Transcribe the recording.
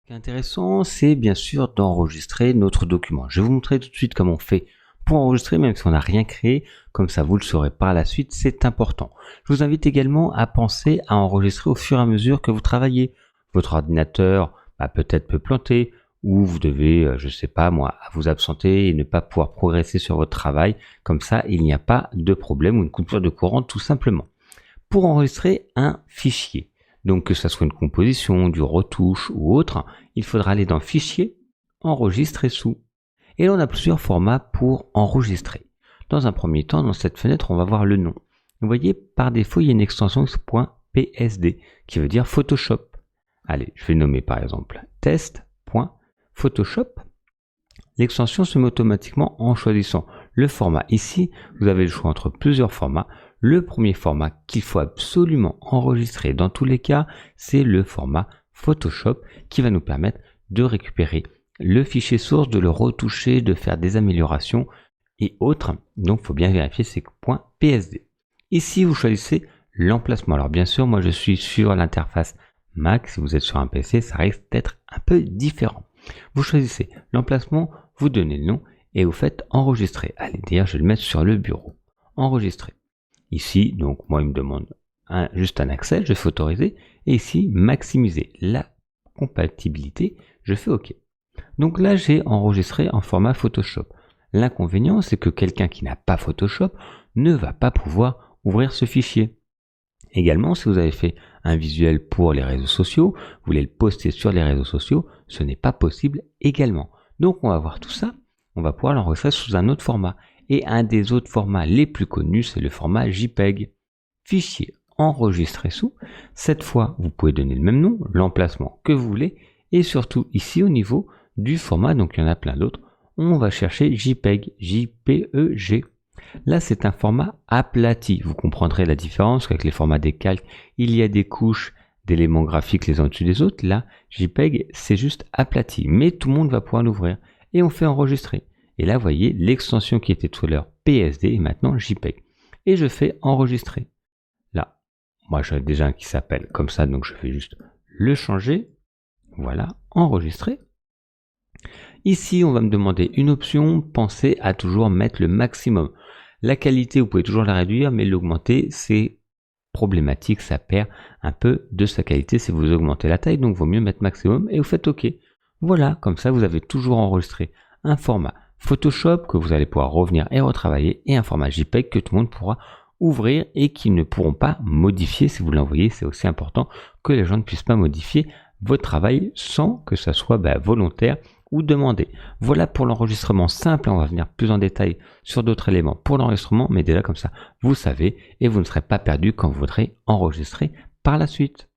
Ce qui est intéressant, c'est bien sûr d'enregistrer notre document. Je vais vous montrer tout de suite comment on fait pour enregistrer, même si on n'a rien créé. Comme ça, vous le saurez par la suite, c'est important. Je vous invite également à penser à enregistrer au fur et à mesure que vous travaillez. Votre ordinateur peut-être peut planter, ou vous devez, je sais pas moi, vous absenter et ne pas pouvoir progresser sur votre travail. Comme ça, il n'y a pas de problème ou une coupure de courant tout simplement. Pour enregistrer un fichier, donc que ce soit une composition, du retouche ou autre, il faudra aller dans Fichier, Enregistrer sous. Et là, on a plusieurs formats pour enregistrer. Dans un premier temps, dans cette fenêtre, on va voir le nom. Vous voyez, par défaut, il y a une extension .psd qui veut dire Photoshop. Allez, je vais nommer par exemple test.photoshop. L'extension se met automatiquement en choisissant le format. Ici, vous avez le choix entre plusieurs formats. Le premier format qu'il faut absolument enregistrer dans tous les cas, c'est le format Photoshop qui va nous permettre de récupérer le fichier source, de le retoucher, de faire des améliorations et autres. Donc, il faut bien vérifier ces .psd. Ici, vous choisissez l'emplacement. Alors, bien sûr, moi, je suis sur l'interface Mac. Si vous êtes sur un PC, ça risque d'être un peu différent. Vous choisissez l'emplacement, vous donnez le nom et vous faites enregistrer. Allez, d'ailleurs, je vais le mettre sur le bureau. Enregistrer. Ici, donc, moi, il me demande juste un accès, je fais autoriser. Et ici, maximiser la compatibilité, je fais OK. Donc là, j'ai enregistré en format Photoshop. L'inconvénient, c'est que quelqu'un qui n'a pas Photoshop ne va pas pouvoir ouvrir ce fichier. Également, si vous avez fait un visuel pour les réseaux sociaux, vous voulez le poster sur les réseaux sociaux, ce n'est pas possible également. Donc on va voir tout ça, on va pouvoir l'enregistrer sous un autre format. Et un des autres formats les plus connus, c'est le format JPEG. Fichier enregistré sous. Cette fois, vous pouvez donner le même nom, l'emplacement que vous voulez. Et surtout ici au niveau du format, donc il y en a plein d'autres, on va chercher JPEG, JPEG. Là, c'est un format aplati. Vous comprendrez la différence qu'avec les formats des calques, il y a des couches d'éléments graphiques les uns au-dessus des autres. Là, JPEG, c'est juste aplati. Mais tout le monde va pouvoir l'ouvrir. Et on fait enregistrer. Et là, vous voyez, l'extension qui était tout à l'heure PSD est maintenant JPEG. Et je fais enregistrer. Là, moi, j'en ai déjà un qui s'appelle comme ça, donc je fais juste le changer. Voilà, enregistrer. Ici, on va me demander une option. Pensez à toujours mettre le maximum. La qualité, vous pouvez toujours la réduire, mais l'augmenter, c'est problématique. Ça perd un peu de sa qualité si vous augmentez la taille. Donc, il vaut mieux mettre maximum et vous faites OK. Voilà, comme ça, vous avez toujours enregistré un format Photoshop que vous allez pouvoir revenir et retravailler et un format JPEG que tout le monde pourra ouvrir et qui ne pourront pas modifier si vous l'envoyez. C'est aussi important que les gens ne puissent pas modifier votre travail sans que ça soit volontaire ou demandé. Voilà pour l'enregistrement simple. On va venir plus en détail sur d'autres éléments pour l'enregistrement, mais déjà comme ça, vous savez et vous ne serez pas perdu quand vous voudrez enregistrer par la suite.